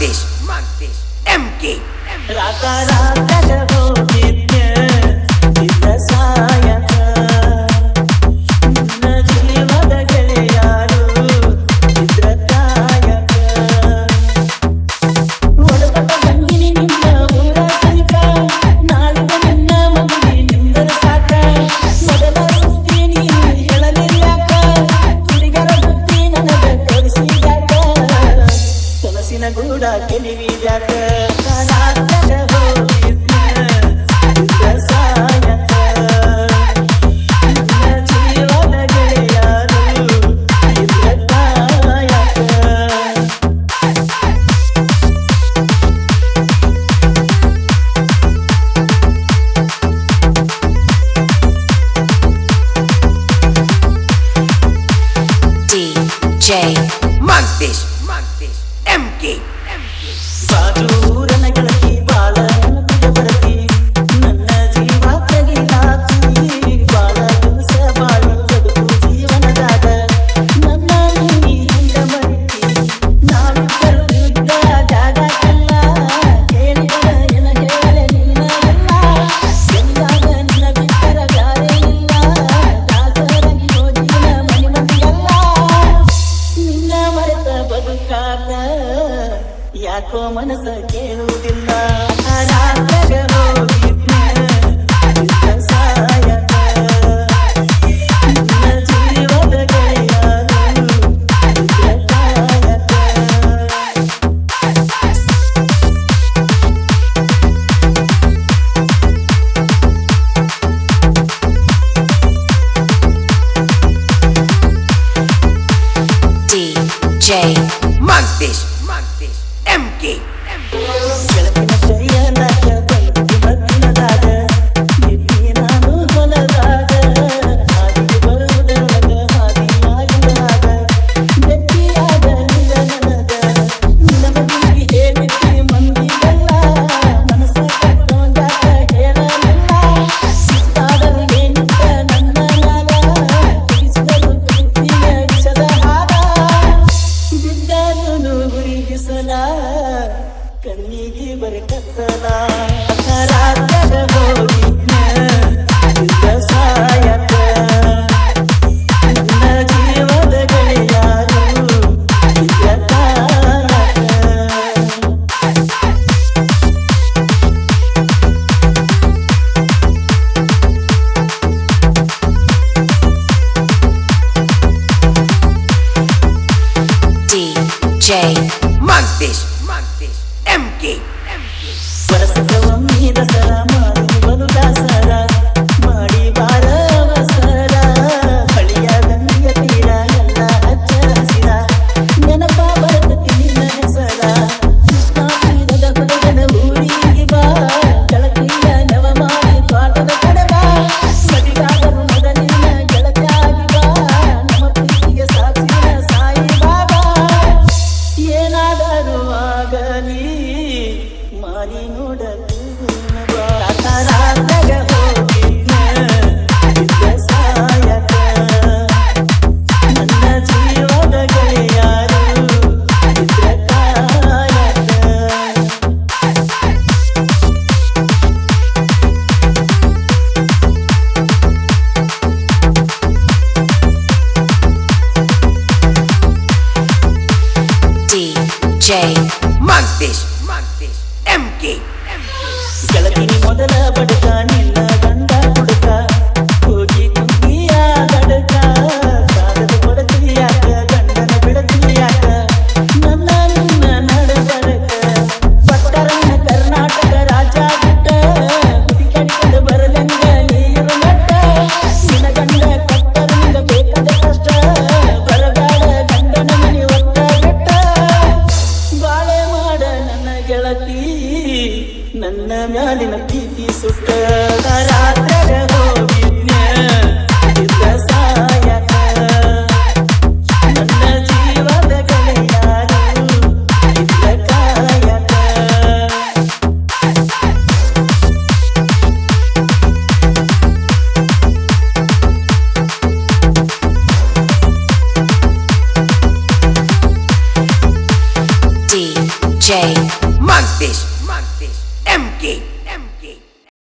Magdish, MK. Raka raka ಹೋಗಿದ್ದೆ ಚಿತ್ತ ಸಾಯಕ ನನ್ನ ಜೀವದ ಗೆಳೆಯರು ಚಿತ್ರ ಕಾಯಕ ಒಡಪಟ ಬಂಗಿನಿ ನಿಮ್ಮ ಊರ ಸೈಕ ನಾಳಿಗೆ ನನ್ನ ಮಗುವಿ ನಿಂದರ ಸಾಕ ಮೊದಲ ಸುದ್ದಿ ನೀನು ಹೇಳಲಿಲ್ಲಾಕ ಹುಡುಗರ ಬುದ್ಧಿ ನನಗೆ ತೋರಿಸಿದಾಕ ಕನಸಿನ ಗೂಡ ಕೆಲಿವಿದ್ಯಾಕ DJ Magdish, MK. ಬಾಜೂರನ ಗೆಳತಿ ಬಾಳ ನೆನಪಿಗೆ ಬರತಿ ನನ್ನ ಜೀವ ತೆಗಿಲಾತಿ ಬಾಳ ದಿವಸ ಬಾಳು ಬದುಕು ಜೀವನದಾಗ ನನ್ನ ನೀ ಹಿಂಗ ಮರಿತಿ ನಾವಿಬ್ಬರು ಇದ್ದ ಜಾಗಕ್ಕೆಲ್ಲ ಕೇಳಿದ ಎನ ಹೇಳೆ ನೀನ ಎಲ್ಲ ಎಂದಾಗ ನಿನ್ನ ಬಿಟ್ಟರ ಗಾರೆ ಇಲ್ಲ ದಾಸರಾಗಿ ಹೋಗಿನ ಮನೆ ಮಂದಿಯಲ್ಲ ನಿನ್ನ ಮರೆತ ಬದುಕಾದ ಯಾಕೋ ಮನಸ್ಸ ಕೇಳುವುದಿಲ್ಲ ರಾತ್ರಾಗ ಹೋಗಿದ್ನೆ ಚಿತ್ತ ಸಾಯಕ ನನ್ನ ಜೀವದ ಗೆಳೆಯರು ಚಿತ್ರ ಕಾಯಕ DJ Magdish, MK. ಬೆಳಕಿನ ಕೈಯಲಾಗ ಬಂದು ಮಗ್ನದಾಗ ಬಿಟ್ಟಿ ನಾನು ಹೊಲದಾಗ ಹಾದಿಗೆ ಬರುವುದರೊಳಗ ಹಾದಿಯಾಗಿರುವಾಗ ಗಟ್ಟಿಯಾದ ನಿನ್ನ ನನಗ ನಿನ್ನ ಮಗುವಿಗೆ ಹೇಳಿದ್ದಿ ಮಂದಿಗೆಲ್ಲ ಮನಸ್ಸ ಕಟ್ಟೋಂಗಾಕ ಹೇಳಲಿಲ್ಲ ಸಿಕ್ಕಾದರೂ ಏನಿತ್ತ ನನ್ನ ಮ್ಯಾಲ ತಿಳಿಸಿದರು ಪ್ರೀತಿಯ ವಿಷದ ಹಾದ ಬಿದ್ದಾನು ಗುರಿಗಿಸಲ ಕಣ್ಣಿಗೆ ಬರಕತ್ತಲ ರಾತ್ರಾಗ ಹೋಗಿದ್ನೆ ಚಿತ್ತ ಸಾಯಕ ನನ್ನ ಜೀವದ ಗೆಳೆಯರು ಚಿತ್ರ ಕಾಯಕ DJ Magdish, MK. ವರಸದ ಒಮ್ಮೆ ದಸರ ಮಾಡಿ ಬಲು ದಾಸರ ಮಾಡಿ ಬಾರ ಅವಸರ ಬಳಿಯ ಗಂಗೆಯ ತೀರ ಎಲ್ಲ ಹಚ್ಚ ಹಸಿರ ನೆನಪ ಬರ್ತತಿ ನಿನ್ನ ಹೆಸರ ಕೃಷ್ಣ ತೀರದ ಹುಡುಗನ ಊರಿಗೆ ಬಾ ಗೆಳತಿಯ ನವ ಮಾಡಿ ತ್ವಾಟದ ಕಡೆ ಬಾ ಮದಿಗಾದರು ಮೊದಲಿನ ಗೆಳತಿಯಾಗಿ ಬಾ ನಮ್ಮ ಪ್ರೀತಿಗೆ ಸಾಕ್ಷಿನ ಸಾಯಿ ಬಾಬಾ ಏನಾದರೂ ಆಗಲಿ ಮಾರಿ ನೋಡಲು ರಾತ್ರಾಗ ಹೋಗಿದ್ನೆ ಚಿತ್ತ ಸಾಯಕ ನನ್ನ ಜೀವದ ಗೆಳೆಯರು ಚಿತ್ರ ಕಾಯಕ DJ Magdish, MK. ಗೆಳತಿನಿ ಮೊದಲ ಬಡಕ ನಿನ್ನ ಗಂಡ ಹುಡುಕ ಹೋಗಿ ಕುಂತಿಯ ಗಡಕ ಕಾಗದ ಕೊಡತಿಯಾಕ ಗಂಡನ ಬಿಡತಿಯಾಕ ನನ್ನ ನಿನ್ನ ನಡಬರಕ ಪಟ್ಟರನ್ನ ಕರ್ನಾಟಕ ರಾಜ ಬಿಟ್ಟ ಹುಡುಕಡಿಕೊಂಡು ಬರಲೆಂಗ ನೀರು ನಟ್ಟ ನಿನ್ನ ಗಂಡ ಕಟ್ಟರಿಂದ ಬೇಕಾದ ಕಷ್ಟ ಬರಗಾಡ ಗಂಡನ ಮನೆ ಒತ್ತ ಬೆಟ್ಟ ಬಾಳೆ ಮಾಡ ನನ್ನ ಗೆಳತಿ ನನ್ನ ಮ್ಯಾಲಿನ ಪ್ರೀತಿ ಸುಟ್ಟ ರಾತ್ರಾಗ ಹೋಗಿದ್ನೆ ಚಿತ್ತ ಸಾಯಕ ನನ್ನ ಜೀವದ ಗೆಳೆಯರು ಚಿತ್ರ ಕಾಯಕ Magdish MK.